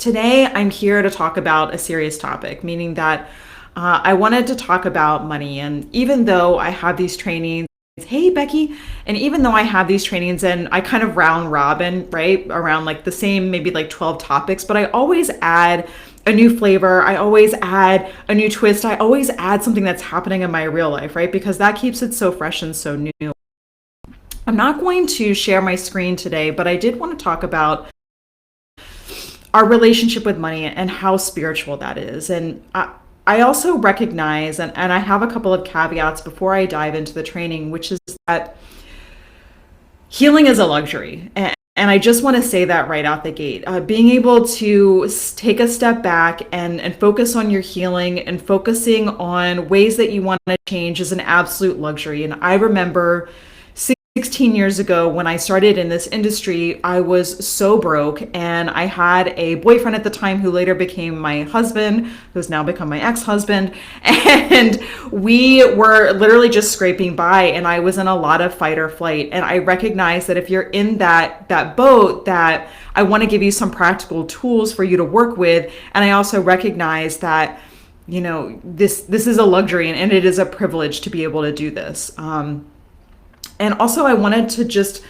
Today, I'm here to talk about a serious topic, meaning that I wanted to talk about money. And even though I have these trainings, hey, Becky, and even though I have these trainings and I kind of round robin, right, around like the same, maybe like 12 topics, but I always add a new flavor. I always add a new twist. I always add something that's happening in my real life, right? Because that keeps it so fresh and so new. I'm not going to share my screen today, but I did want to talk about our relationship with money and how spiritual that is. And I also recognize, and I have a couple of caveats before I dive into the training, which is that healing is a luxury. And I just want to say that right out the gate. Being able to take a step back and focus on your healing and focusing on ways that you want to change is an absolute luxury. And I remember 16 years ago when I started in this industry, I was so broke, and I had a boyfriend at the time who later became my husband, who's now become my ex-husband, and we were literally just scraping by, and I was in a lot of fight or flight. And I recognize that if you're in that boat, that I want to give you some practical tools for you to work with. And I also recognize that, you know, this is a luxury, and it is a privilege to be able to do this. And also I wanted to just,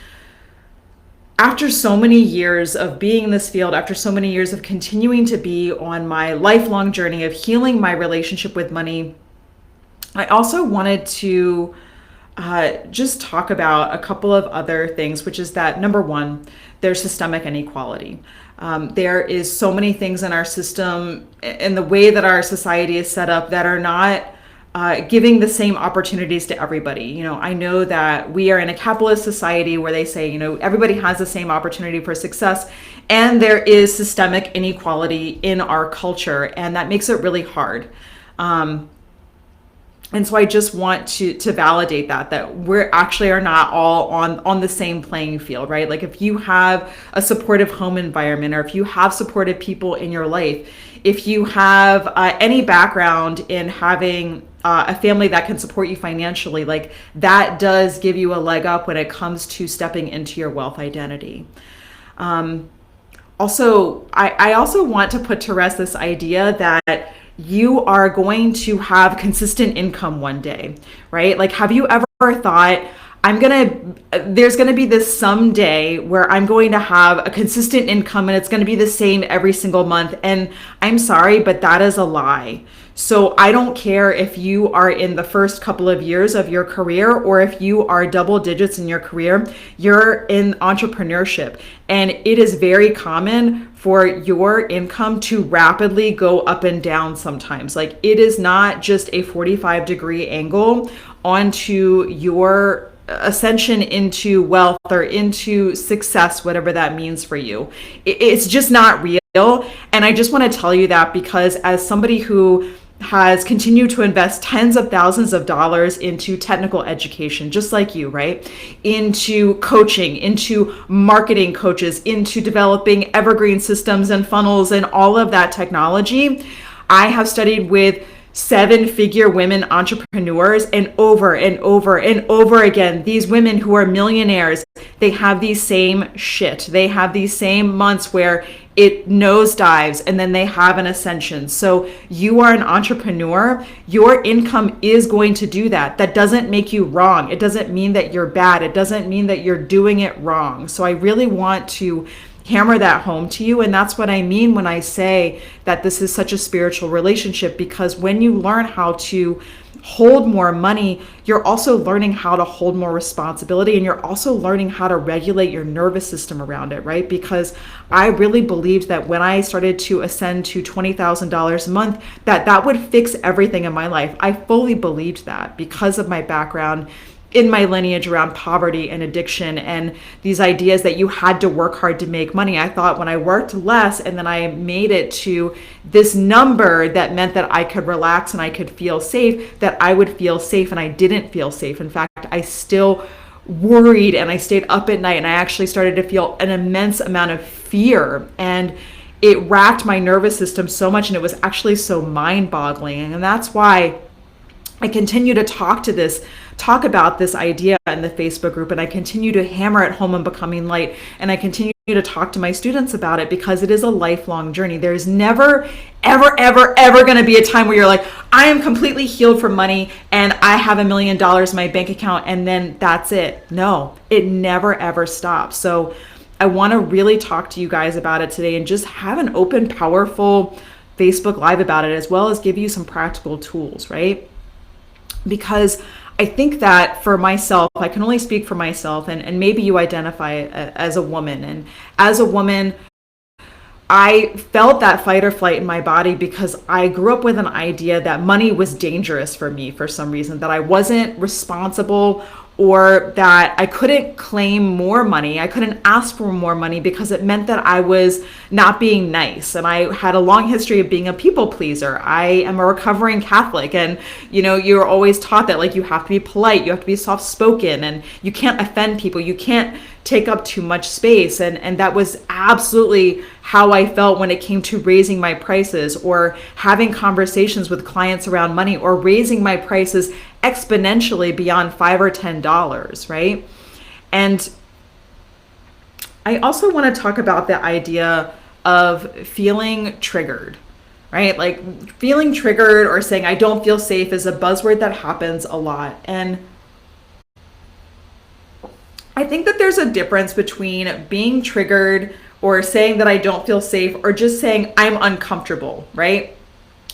after so many years of being in this field, after so many years of continuing to be on my lifelong journey of healing my relationship with money, I also wanted to just talk about a couple of other things, which is that, number one, there's systemic inequality. There is so many things in our system and the way that our society is set up that are not giving the same opportunities to everybody. You know, I know that we are in a capitalist society where they say, you know, everybody has the same opportunity for success, and there is systemic inequality in our culture, and that makes it really hard. And so I just want to validate that we're actually are not all on the same playing field, right? Like if you have a supportive home environment, or if you have supportive people in your life, if you have any background in having a family that can support you financially, like that does give you a leg up when it comes to stepping into your wealth identity. Also, I also want to put to rest this idea that you are going to have consistent income one day, right? Like, have you ever thought, there's gonna be this someday where I'm going to have a consistent income and it's gonna be the same every single month? And I'm sorry, but that is a lie. So I don't care if you are in the first couple of years of your career, or if you are double digits in your career, you're in entrepreneurship. And it is very common for your income to rapidly go up and down sometimes. Like, it is not just a 45-degree angle onto your ascension into wealth or into success, whatever that means for you. It's just not real. And I just want to tell you that, because as somebody who has continued to invest tens of thousands of dollars into technical education, just like you, right? Into coaching, into marketing coaches, into developing evergreen systems and funnels and all of that technology. I have studied with 7-figure women entrepreneurs, and over and over and over again, these women who are millionaires, they have these same shit. They have these same months where it nosedives and then they have an ascension. So you are an entrepreneur. Your income is going to do that. That doesn't make you wrong. It doesn't mean that you're bad. It doesn't mean that you're doing it wrong. So I really want to hammer that home to you. And that's what I mean when I say that this is such a spiritual relationship, because when you learn how to hold more money, you're also learning how to hold more responsibility, and you're also learning how to regulate your nervous system around it, right? Because I really believed that when I started to ascend to $20,000 a month, that would fix everything in my life. I fully believed that because of my background in my lineage around poverty and addiction and these ideas that you had to work hard to make money. I thought when I worked less and then I made it to this number that meant that I could relax and I could feel safe, that I would feel safe, and I didn't feel safe. In fact, I still worried and I stayed up at night, and I actually started to feel an immense amount of fear, and it racked my nervous system so much, and it was actually so mind-boggling. And that's why I continue to talk to this talk about this idea in the Facebook group, and I continue to hammer it home on Becoming Light, and I continue to talk to my students about it because it is a lifelong journey. There's never, ever, ever, ever going to be a time where you're like, I am completely healed from money and I have $1,000,000 in my bank account and then that's it. No, it never, ever stops. So I want to really talk to you guys about it today and just have an open, powerful Facebook Live about it, as well as give you some practical tools, right? Because I think that for myself, I can only speak for myself, and maybe you identify as a woman. And as a woman, I felt that fight or flight in my body because I grew up with an idea that money was dangerous for me for some reason, that I wasn't responsible, or that I couldn't claim more money. I couldn't ask for more money because it meant that I was not being nice. And I had a long history of being a people pleaser. I am a recovering Catholic, and you're always taught that like you have to be polite, you have to be soft spoken, and you can't offend people, you can't take up too much space. And that was absolutely how I felt when it came to raising my prices or having conversations with clients around money or raising my prices exponentially beyond $5 or $10, right? And I also want to talk about the idea of feeling triggered, right? Like feeling triggered or saying I don't feel safe is a buzzword that happens a lot. And I think that there's a difference between being triggered or saying that I don't feel safe or just saying I'm uncomfortable, right?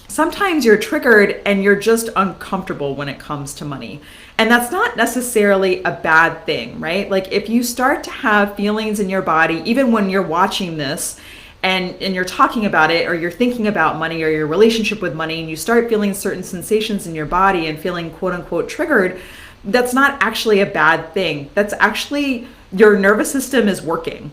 Sometimes you're triggered and you're just uncomfortable when it comes to money. And that's not necessarily a bad thing, right? Like if you start to have feelings in your body, even when you're watching this and you're talking about it, or you're thinking about money or your relationship with money, and you start feeling certain sensations in your body and feeling quote unquote triggered, that's not actually a bad thing. That's actually your nervous system is working.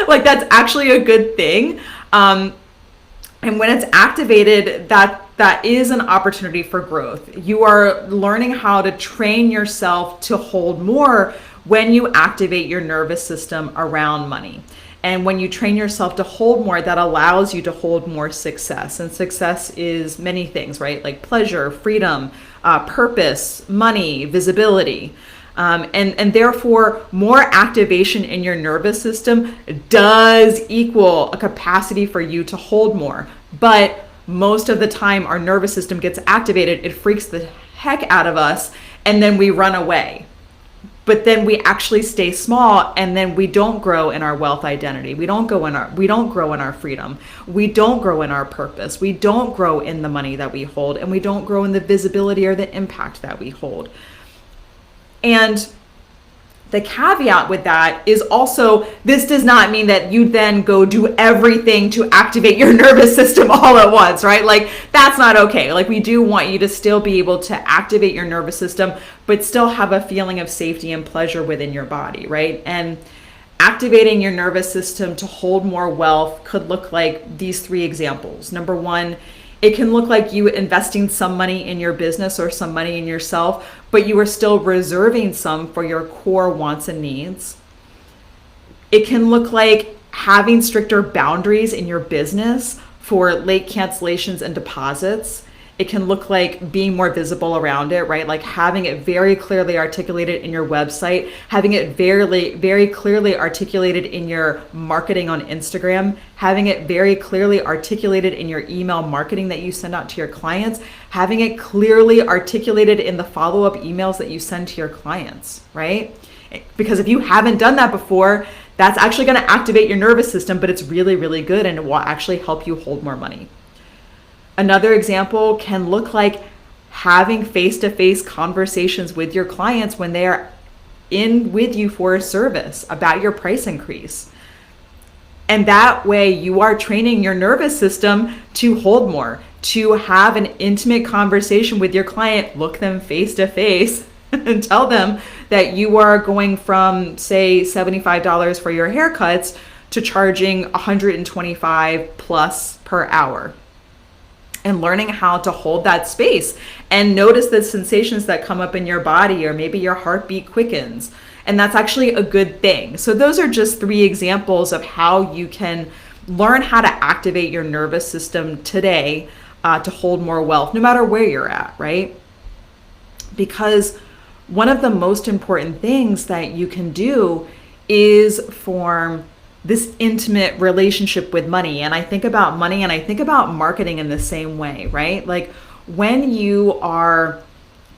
Like that's actually a good thing. And when it's activated, that is an opportunity for growth. You are learning how to train yourself to hold more when you activate your nervous system around money. And when you train yourself to hold more, that allows you to hold more success. And success is many things, right? Like pleasure, freedom, purpose, money, visibility. And therefore, more activation in your nervous system does equal a capacity for you to hold more. But most of the time, our nervous system gets activated, it freaks the heck out of us, and then we run away. But then we actually stay small, and then we don't grow in our wealth identity. We don't grow in our freedom. We don't grow in our purpose. We don't grow in the money that we hold, and we don't grow in the visibility or the impact that we hold. And the caveat with that is also, this does not mean that you then go do everything to activate your nervous system all at once, right? Like that's not okay. Like we do want you to still be able to activate your nervous system, but still have a feeling of safety and pleasure within your body, right? And activating your nervous system to hold more wealth could look like these three examples. Number one, it can look like you investing some money in your business or some money in yourself, but you are still reserving some for your core wants and needs. It can look like having stricter boundaries in your business for late cancellations and deposits. It can look like being more visible around it, right? Like having it very clearly articulated in your website, having it very, very clearly articulated in your marketing on Instagram, having it very clearly articulated in your email marketing that you send out to your clients, having it clearly articulated in the follow-up emails that you send to your clients, right? Because if you haven't done that before, that's actually going to activate your nervous system, but it's really, really good, and it will actually help you hold more money. Another example can look like having face-to-face conversations with your clients when they are in with you for a service about your price increase. And that way you are training your nervous system to hold more, to have an intimate conversation with your client, look them face to face and tell them that you are going from, say, $75 for your haircuts to charging $125 plus per hour. And learning how to hold that space and notice the sensations that come up in your body, or maybe your heartbeat quickens. And that's actually a good thing. So those are just three examples of how you can learn how to activate your nervous system today to hold more wealth, no matter where you're at, right? Because one of the most important things that you can do is form this intimate relationship with money. And I think about money and I think about marketing in the same way, right? Like when you are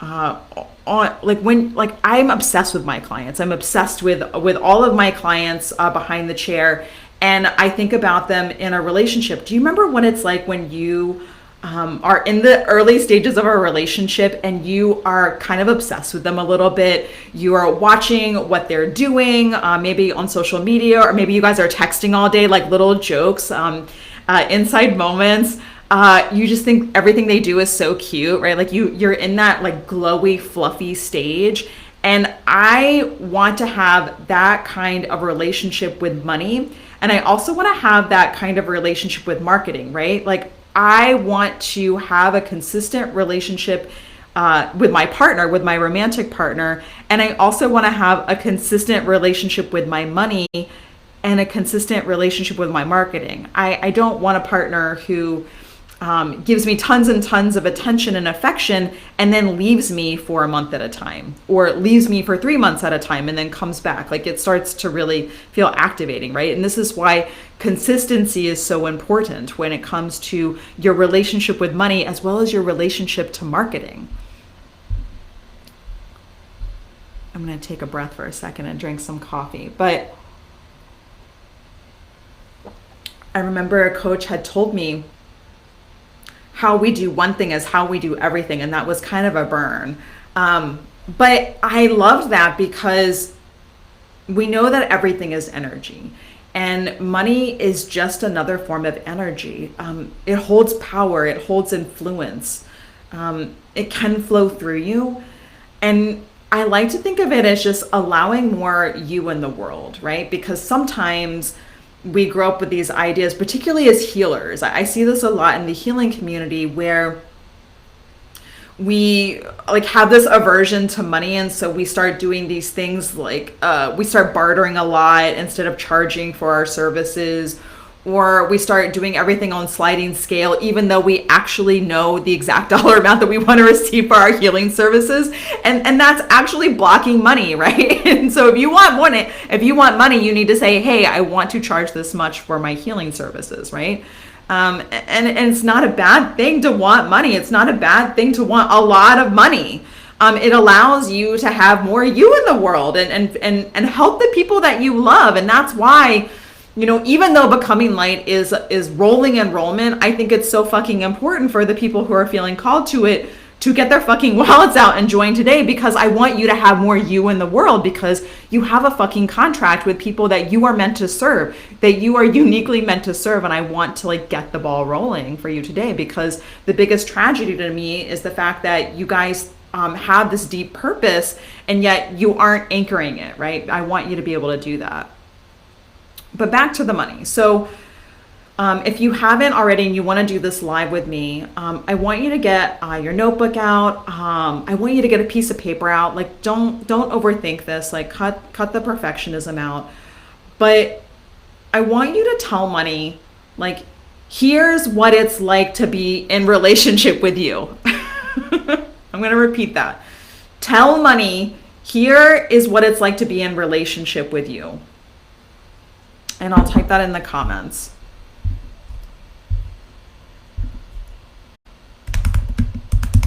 uh, on, like I'm obsessed with my clients. I'm obsessed with all of my clients behind the chair, and I think about them in a relationship. Do you remember what it's like when you are in the early stages of a relationship and you are kind of obsessed with them a little bit? You are watching what they're doing, maybe on social media, or maybe you guys are texting all day, like little jokes, inside moments. You just think everything they do is so cute, right? Like you're in that like glowy, fluffy stage. And I want to have that kind of relationship with money. And I also want to have that kind of relationship with marketing, right? Like I want to have a consistent relationship with my partner, with my romantic partner. And I also want to have a consistent relationship with my money and a consistent relationship with my marketing. I don't want a partner who gives me tons and tons of attention and affection and then leaves me for a month at a time, or leaves me for 3 months at a time and then comes back. Like it starts to really feel activating, right? And this is why consistency is so important when it comes to your relationship with money as well as your relationship to marketing. I'm going to take a breath for a second and drink some coffee. But I remember a coach had told me how we do one thing is how we do everything. And that was kind of a burn. But I loved that because we know that everything is energy. And money is just another form of energy. It holds power, it holds influence. It can flow through you. And I like to think of it as just allowing more you in the world, right? Because sometimes we grow up with these ideas, particularly as healers. I see this a lot in the healing community where we like have this aversion to money, and so we start doing these things like we start bartering a lot instead of charging for our services, or we start doing everything on sliding scale even though we actually know the exact dollar amount that we want to receive for our healing services, and that's actually blocking money, right? And so if you want money, you need to say, hey, I want to charge this much for my healing services, right? And it's not a bad thing to want money. It's not a bad thing to want a lot of money. It allows you to have more you in the world and help the people that you love. And that's why, even though Becoming Light is rolling enrollment, I think it's so fucking important for the people who are feeling called to it to get their fucking wallets out and join today, because I want you to have more you in the world, because you have a fucking contract with people that you are meant to serve, that you are uniquely meant to serve. And I want to like get the ball rolling for you today, because the biggest tragedy to me is the fact that you guys have this deep purpose and yet you aren't anchoring it, right? I want you to be able to do that. But back to the money. So if you haven't already and you want to do this live with me, I want you to get your notebook out. I want you to get a piece of paper out. Like don't overthink this. Like cut the perfectionism out. But I want you to tell money, like, here's what it's like to be in relationship with you. I'm going to repeat that. Tell money, here is what it's like to be in relationship with you. And I'll type that in the comments.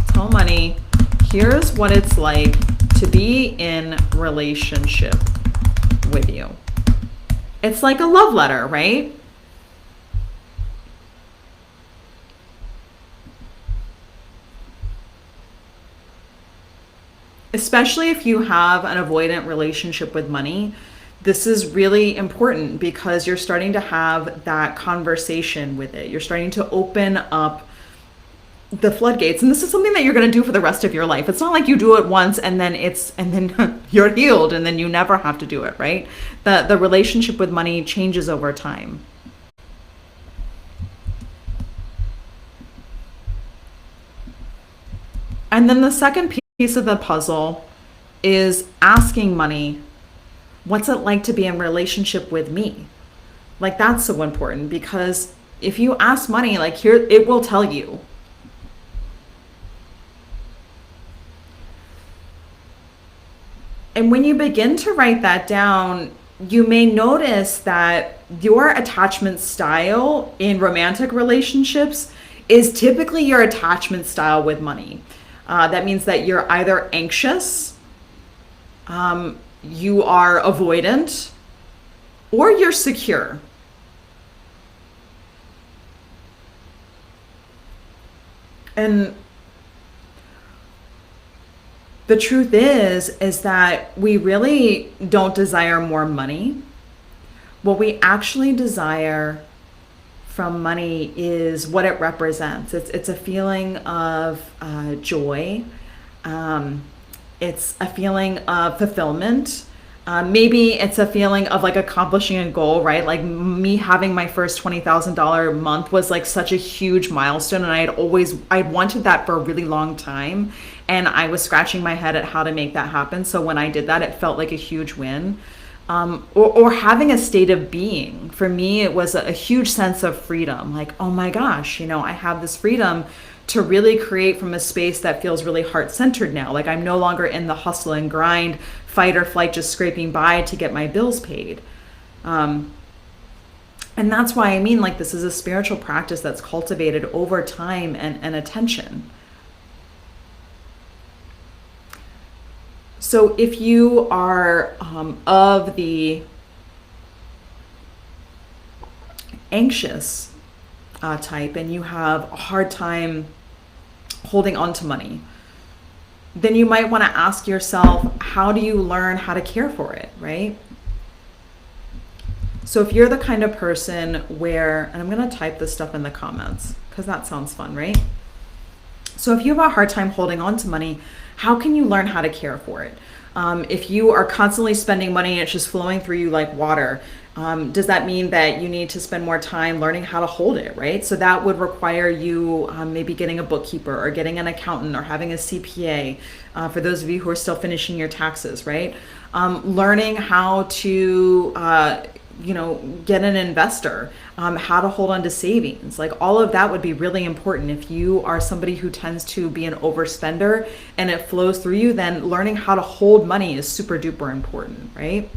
Tell money, here's what it's like to be in relationship with you. It's like a love letter, right? Especially if you have an avoidant relationship with money, this is really important because you're starting to have that conversation with it. You're starting to open up the floodgates. And this is something that you're going to do for the rest of your life. It's not like you do it once and then you're healed and then you never have to do it, right? The relationship with money changes over time. And then the second piece of the puzzle is asking money, what's it like to be in relationship with me? Like that's so important, because if you ask money, like here, it will tell you. And when you begin to write that down, you may notice that your attachment style in romantic relationships is typically your attachment style with money. That means that you're either anxious, you are avoidant, or you're secure. And the truth is that we really don't desire more money. What we actually desire from money is what it represents. It's a feeling of joy. It's a feeling of fulfillment. Maybe it's a feeling of like accomplishing a goal, right? Like me having my first $20,000 month was like such a huge milestone, and I'd wanted that for a really long time, and I was scratching my head at how to make that happen. So when I did that, it felt like a huge win. Or having a state of being. For me, it was a huge sense of freedom. Like, oh my gosh, I have this freedom to really create from a space that feels really heart-centered now. Like I'm no longer in the hustle and grind, fight or flight, just scraping by to get my bills paid. And that's why I mean, like, this is a spiritual practice that's cultivated over time and attention. So if you are of the anxious type and you have a hard time holding on to money, then you might want to ask yourself, how do you learn how to care for it, right? So if you're the kind of person where, and I'm going to type this stuff in the comments because that sounds fun, right? So if you have a hard time holding on to money, how can you learn how to care for it? If you are constantly spending money and it's just flowing through you like water, does that mean that you need to spend more time learning how to hold it, right? So that would require you maybe getting a bookkeeper or getting an accountant or having a CPA, for those of you who are still finishing your taxes, right? Learning how to get an investor, how to hold on to savings. Like all of that would be really important. If you are somebody who tends to be an overspender and it flows through you, then learning how to hold money is super duper important, right?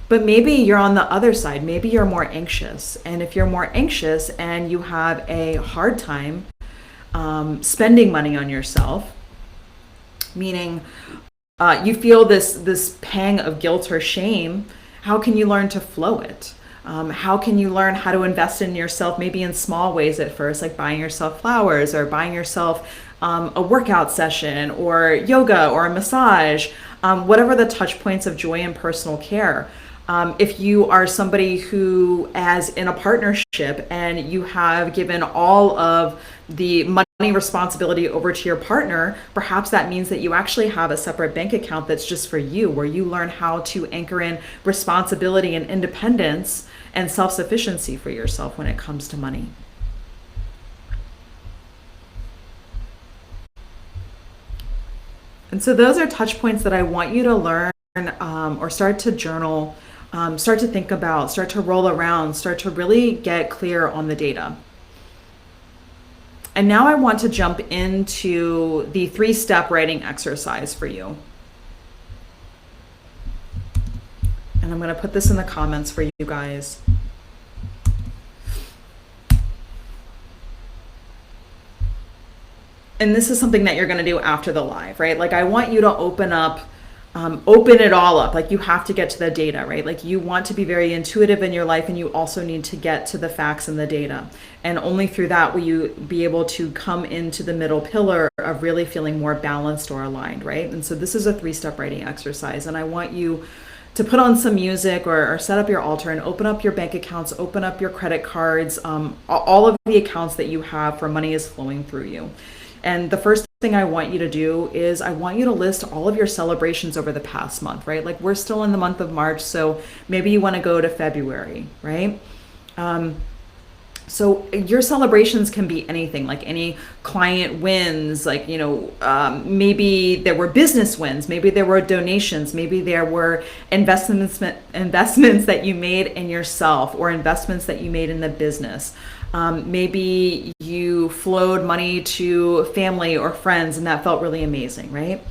But maybe you're on the other side. Maybe you're more anxious. And if you're more anxious and you have a hard time spending money on yourself, meaning you feel this pang of guilt or shame, how can you learn to flow it? How can you learn how to invest in yourself, maybe in small ways at first, like buying yourself flowers or buying yourself a workout session or yoga or a massage, whatever the touch points of joy and personal care. If you are somebody who, as in a partnership, and you have given all of the money responsibility over to your partner, perhaps that means that you actually have a separate bank account that's just for you, where you learn how to anchor in responsibility and independence and self-sufficiency for yourself when it comes to money. And so those are touch points that I want you to learn, or start to journal, start to think about, start to roll around, start to really get clear on the data. And now I want to jump into the 3-step writing exercise for you. And I'm going to put this in the comments for you guys. And this is something that you're going to do after the live, right? Like I want you to open it all up. Like you have to get to the data, right? Like you want to be very intuitive in your life, and you also need to get to the facts and the data. And only through that will you be able to come into the middle pillar of really feeling more balanced or aligned, right? And so this is a 3-step writing exercise. And I want you to put on some music or set up your altar and open up your bank accounts, open up your credit cards, all of the accounts that you have for money is flowing through you. And the first thing I want you to do is I want you to list all of your celebrations over the past month, right? Like we're still in the month of March, so maybe you want to go to February, right? So your celebrations can be anything, like any client wins, like, maybe there were business wins, maybe there were donations, maybe there were investments that you made in yourself or investments that you made in the business. Maybe you flowed money to family or friends and that felt really amazing, right?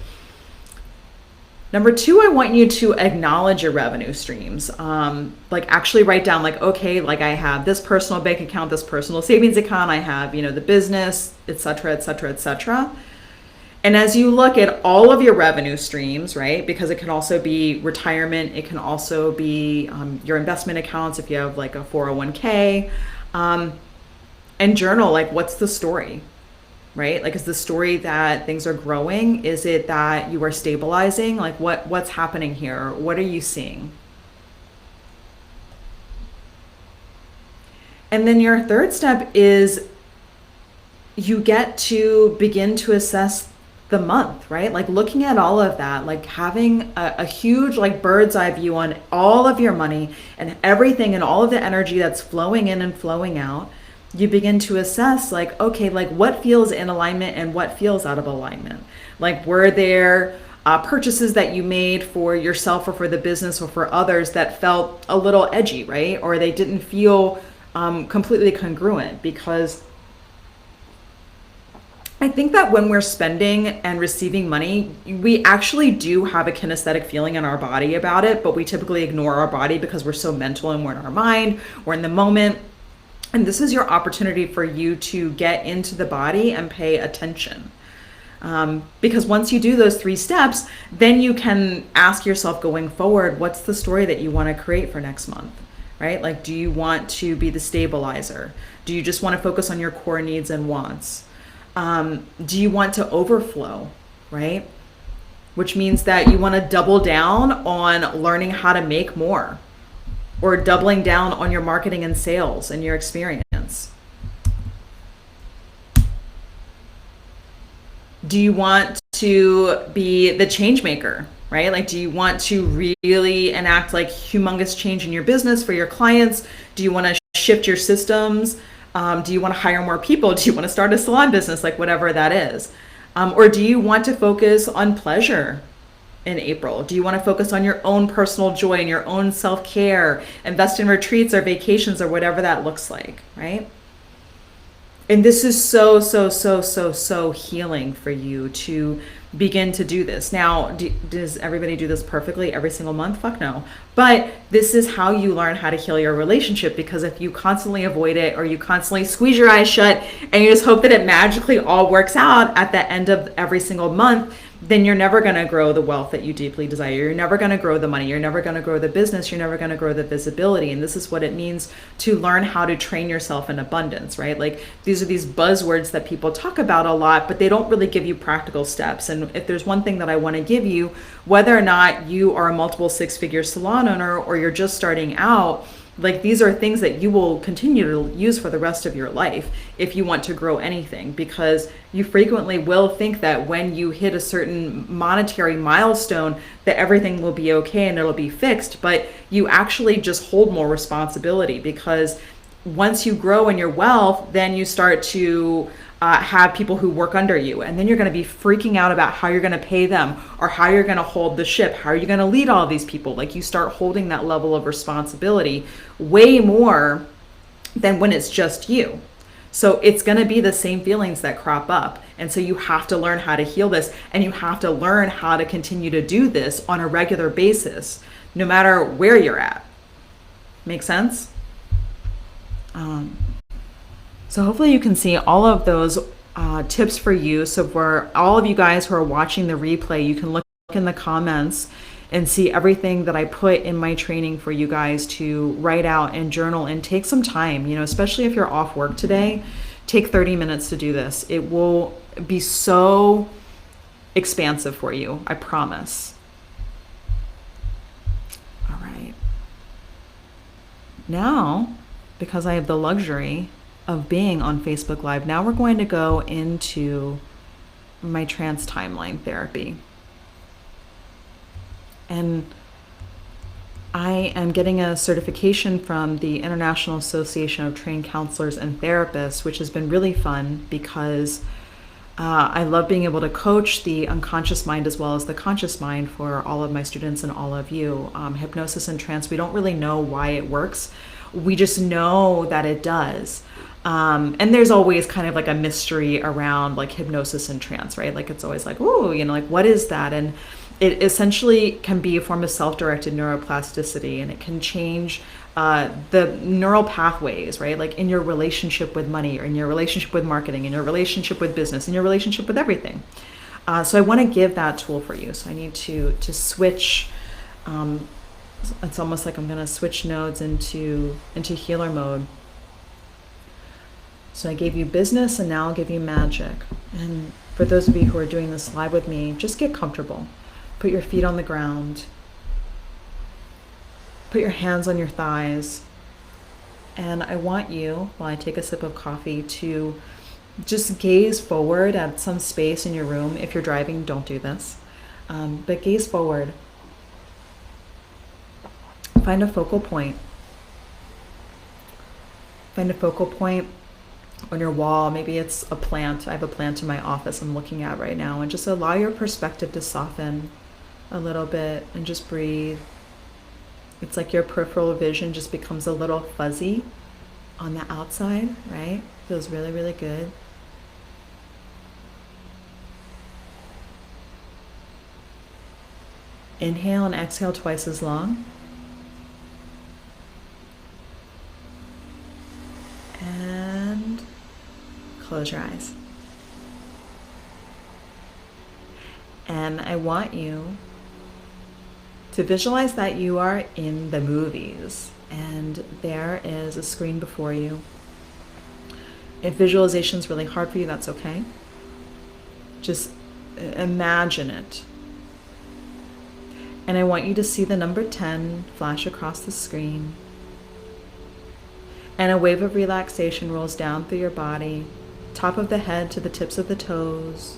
Number two, I want you to acknowledge your revenue streams. Like actually write down like, okay, like I have this personal bank account, this personal savings account, I have, the business, et cetera, et cetera, et cetera. And as you look at all of your revenue streams, right, because it can also be retirement, it can also be your investment accounts if you have like a 401k, and journal like what's the story, right? Like is the story that things are growing? Is it that you are stabilizing? Like what's happening here? What are you seeing? And then your third step is you get to begin to assess the month, right? Like looking at all of that, like having a huge like bird's eye view on all of your money and everything and all of the energy that's flowing in and flowing out. You begin to assess like, okay, like what feels in alignment and what feels out of alignment. Like were there purchases that you made for yourself or for the business or for others that felt a little edgy, right? Or they didn't feel completely congruent? Because I think that when we're spending and receiving money, we actually do have a kinesthetic feeling in our body about it, but we typically ignore our body because we're so mental and we're in our mind, we're in the moment. And this is your opportunity for you to get into the body and pay attention. Because once you do those three steps, then you can ask yourself going forward, what's the story that you want to create for next month, right? Like, do you want to be the stabilizer? Do you just want to focus on your core needs and wants? Do you want to overflow, right? Which means that you want to double down on learning how to make more, or doubling down on your marketing and sales and your experience. Do you want to be the change maker, right? Like, do you want to really enact like humongous change in your business for your clients? Do you want to shift your systems? Do you want to hire more people? Do you want to start a salon business? Like whatever that is. Or do you want to focus on pleasure in April? Do you want to focus on your own personal joy and your own self-care, invest in retreats or vacations or whatever that looks like, right? And this is so healing for you to begin to do this. Now, does everybody do this perfectly every single month? Fuck no. But this is how you learn how to heal your relationship, because if you constantly avoid it or you constantly squeeze your eyes shut and you just hope that it magically all works out at the end of every single month, then you're never going to grow the wealth that you deeply desire. You're never going to grow the money. You're never going to grow the business. You're never going to grow the visibility. And this is what it means to learn how to train yourself in abundance, right? Like these are these buzzwords that people talk about a lot, but they don't really give you practical steps. And if there's one thing that I want to give you, whether or not you are a multiple six-figure salon owner or you're just starting out, like these are things that you will continue to use for the rest of your life if you want to grow anything, because you frequently will think that when you hit a certain monetary milestone that everything will be okay and it'll be fixed, but you actually just hold more responsibility, because once you grow in your wealth, then you start to have people who work under you, and then you're going to be freaking out about how you're going to pay them or how you're going to hold the ship, how are you going to lead all these people. Like you start holding that level of responsibility way more than when it's just you. So it's going to be the same feelings that crop up, and so you have to learn how to heal this, and you have to learn how to continue to do this on a regular basis no matter where you're at. Make sense? So hopefully you can see all of those tips for you. So for all of you guys who are watching the replay, you can look in the comments and see everything that I put in my training for you guys to write out and journal and take some time, especially if you're off work today, take 30 minutes to do this. It will be so expansive for you, I promise. All right. Now, because I have the luxury of being on Facebook Live, now we're going to go into my trance timeline therapy. And I am getting a certification from the International Association of Trained Counselors and Therapists, which has been really fun because I love being able to coach the unconscious mind as well as the conscious mind for all of my students and all of you. Hypnosis and trance, we don't really know why it works. We just know that it does. And there's always kind of like a mystery around like hypnosis and trance, right? Like it's always like, ooh, like what is that? And it essentially can be a form of self-directed neuroplasticity, and it can change the neural pathways, right? Like in your relationship with money, or in your relationship with marketing, in your relationship with business, in your relationship with everything. So I want to give that tool for you. So I need to switch. It's almost like I'm going to switch nodes into healer mode. So I gave you business, and now I'll give you magic. And for those of you who are doing this live with me, just get comfortable. Put your feet on the ground. Put your hands on your thighs. And I want you, while I take a sip of coffee, to just gaze forward at some space in your room. If you're driving, don't do this. But gaze forward. Find a focal point. Find a focal point on your wall. Maybe it's a plant. I have a plant in my office I'm looking at right now. And just allow your perspective to soften a little bit and just breathe. It's like your peripheral vision just becomes a little fuzzy on the outside, right? Feels really, really good. Inhale and exhale twice as long. And close your eyes. And I want you to visualize that you are in the movies and there is a screen before you. If visualization is really hard for you, that's okay. Just imagine it. And I want you to see the number 10 flash across the screen. And a wave of relaxation rolls down through your body, top of the head to the tips of the toes,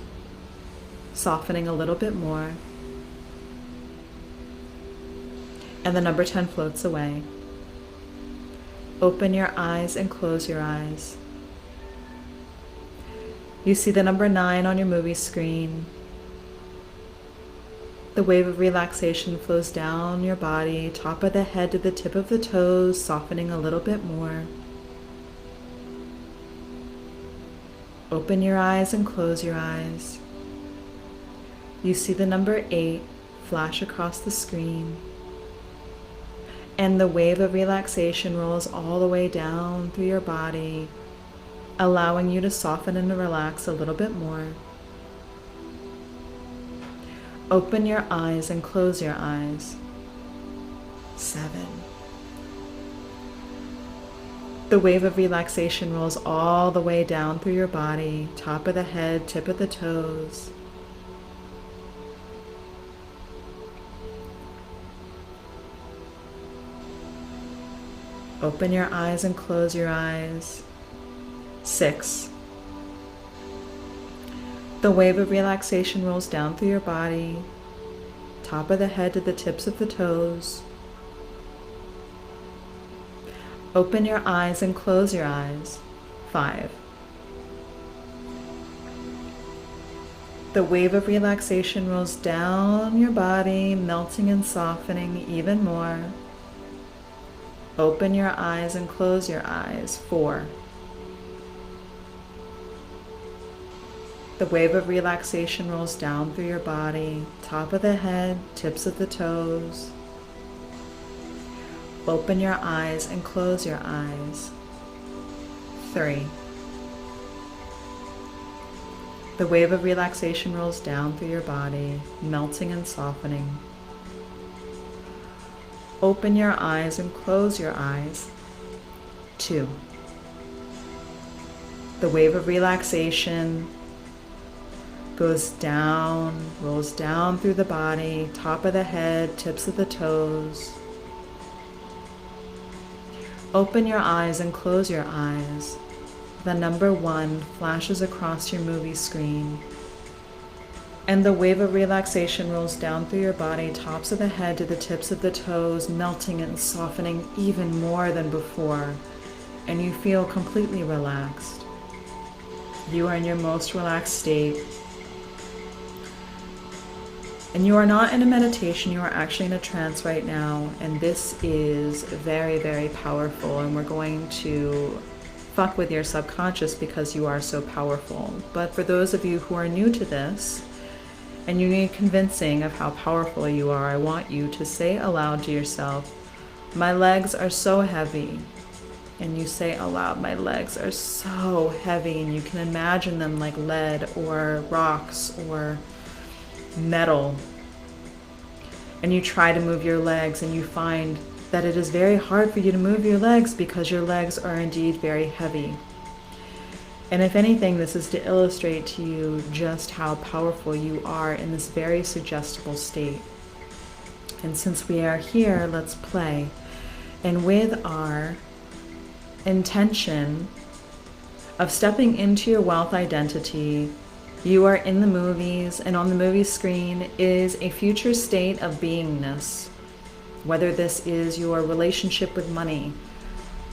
softening a little bit more. And the number 10 floats away. Open your eyes and close your eyes. You see the number 9 on your movie screen. The wave of relaxation flows down your body, top of the head to the tip of the toes, softening a little bit more. Open your eyes and close your eyes. You see the number 8 flash across the screen. And the wave of relaxation rolls all the way down through your body, allowing you to soften and relax a little bit more. Open your eyes and close your eyes. 7. The wave of relaxation rolls all the way down through your body, top of the head, tip of the toes. Open your eyes and close your eyes. 6. The wave of relaxation rolls down through your body, top of the head to the tips of the toes. Open your eyes and close your eyes. 5. The wave of relaxation rolls down your body, melting and softening even more. Open your eyes and close your eyes. 4. The wave of relaxation rolls down through your body, top of the head, tips of the toes. Open your eyes and close your eyes. 3. The wave of relaxation rolls down through your body, melting and softening. Open your eyes and close your eyes. 2. The wave of relaxation goes down, rolls down through the body, top of the head, tips of the toes. Open your eyes and close your eyes. The number 1 flashes across your movie screen. And the wave of relaxation rolls down through your body, tops of the head to the tips of the toes, melting and softening even more than before. And you feel completely relaxed. You are in your most relaxed state. And you are not in a meditation, you are actually in a trance right now. And this is very, very powerful. And we're going to fuck with your subconscious because you are so powerful. But for those of you who are new to this, and you need convincing of how powerful you are, I want you to say aloud to yourself, my legs are so heavy. And you say aloud, my legs are so heavy, and you can imagine them like lead or rocks or metal. And you try to move your legs, and you find that it is very hard for you to move your legs because your legs are indeed very heavy. And if anything, this is to illustrate to you just how powerful you are in this very suggestible state. And since we are here, let's play. And with our intention of stepping into your wealth identity, you are in the movies, and on the movie screen is a future state of beingness. Whether this is your relationship with money,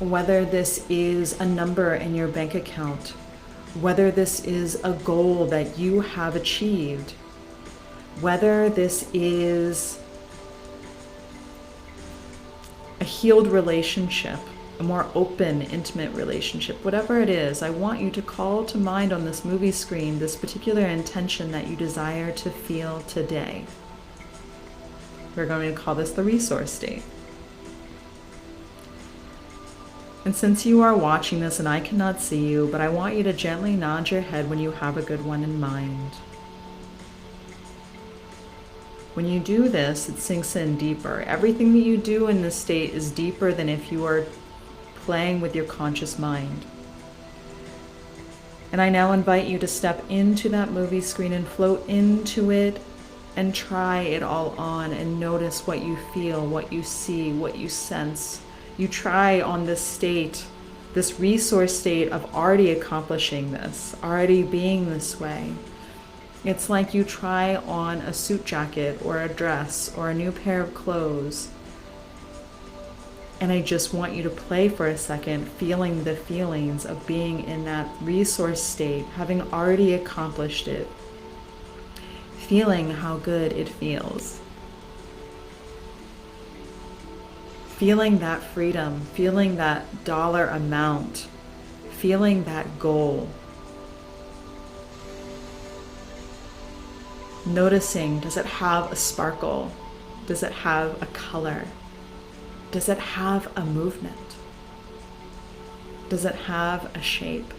whether this is a number in your bank account, whether this is a goal that you have achieved, whether this is a healed relationship, a more open, intimate relationship, whatever it is, I want you to call to mind on this movie screen this particular intention that you desire to feel today. We're going to call this the resource state. And since you are watching this and I cannot see you, but I want you to gently nod your head when you have a good one in mind. When you do this, it sinks in deeper. Everything that you do in this state is deeper than if you are playing with your conscious mind. And I now invite you to step into that movie screen and float into it and try it all on and notice what you feel, what you see, what you sense. You try on this state, this resource state of already accomplishing this, already being this way. It's like you try on a suit jacket or a dress or a new pair of clothes. And I just want you to play for a second, feeling the feelings of being in that resource state, having already accomplished it, feeling how good it feels. Feeling that freedom, feeling that dollar amount, feeling that goal. Noticing, does it have a sparkle? Does it have a color? Does it have a movement? Does it have a shape?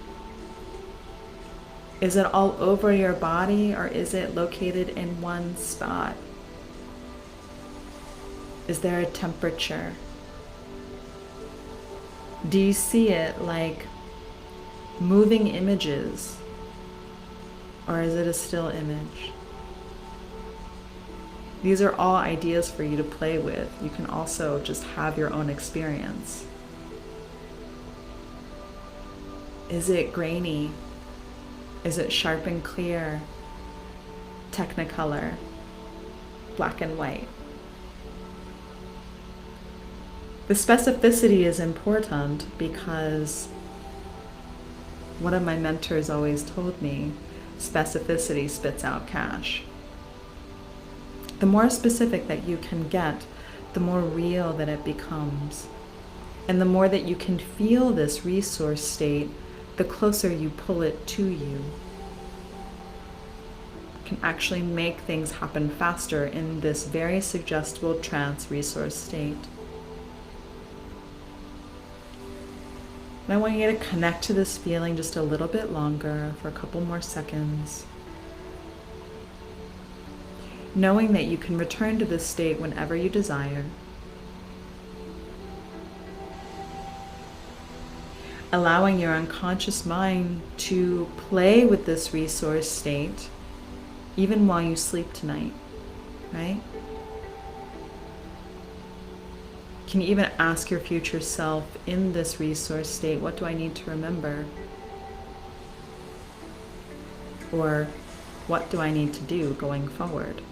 Is it all over your body, or is it located in one spot? Is there a temperature? Do you see it like moving images, or is it a still image? These are all ideas for you to play with. You can also just have your own experience. Is it grainy? Is it sharp and clear? Technicolor? Black and white? The specificity is important because one of my mentors always told me, specificity spits out cash. The more specific that you can get, the more real that it becomes. And the more that you can feel this resource state, the closer you pull it to you. You can actually make things happen faster in this very suggestible trance resource state. And I want you to connect to this feeling just a little bit longer for a couple more seconds. Knowing that you can return to this state whenever you desire. Allowing your unconscious mind to play with this resource state even while you sleep tonight, right? Can you even ask your future self in this resource state, what do I need to remember? Or what do I need to do going forward?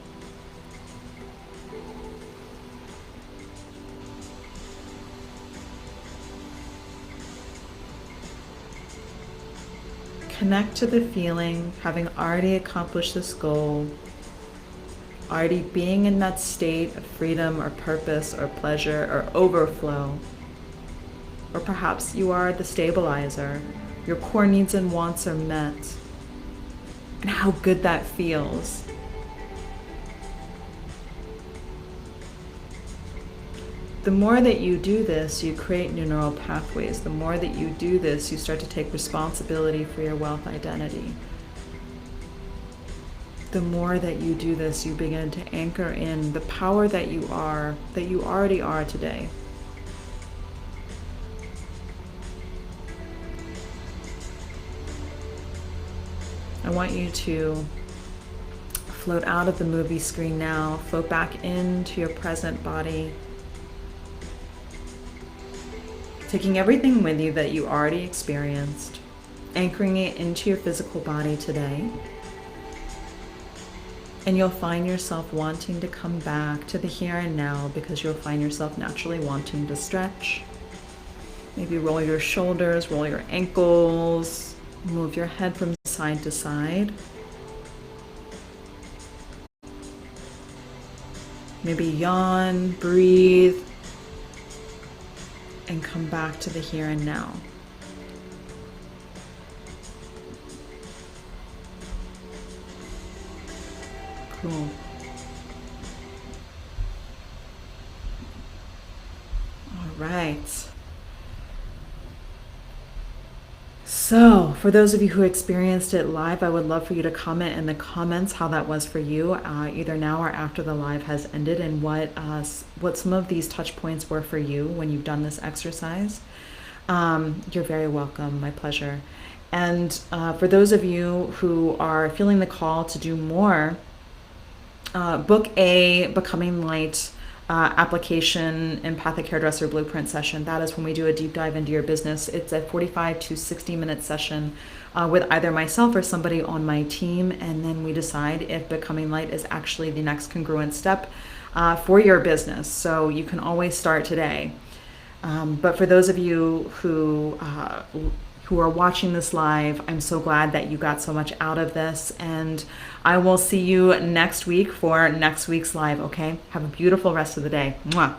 Connect to the feeling, having already accomplished this goal, already being in that state of freedom or purpose or pleasure or overflow. Or perhaps you are the stabilizer, your core needs and wants are met, and how good that feels. The more that you do this, you create new neural pathways. The more that you do this, you start to take responsibility for your wealth identity. The more that you do this, you begin to anchor in the power that you are, that you already are today. I want you to float out of the movie screen now, float back into your present body, taking everything with you that you already experienced, anchoring it into your physical body today. And you'll find yourself wanting to come back to the here and now because you'll find yourself naturally wanting to stretch. Maybe roll your shoulders, roll your ankles, move your head from side to side. Maybe yawn, breathe, and come back to the here and now. Cool. All right. So, for those of you who experienced it live, I would love for you to comment in the comments how that was for you, either now or after the live has ended, and what some of these touch points were for you when you've done this exercise. You're very welcome. My pleasure. And for those of you who are feeling the call to do more, book a Becoming Light application empathic hairdresser blueprint session. That is when we do a deep dive into your business. It's a 45 to 60-minute session with either myself or somebody on my team, and then we decide if Becoming Light is actually the next congruent step for your business. So you can always start today. But for those of you who are watching this live, I'm so glad that you got so much out of this, and I will see you next week for next week's live, okay? Have a beautiful rest of the day. Mwah.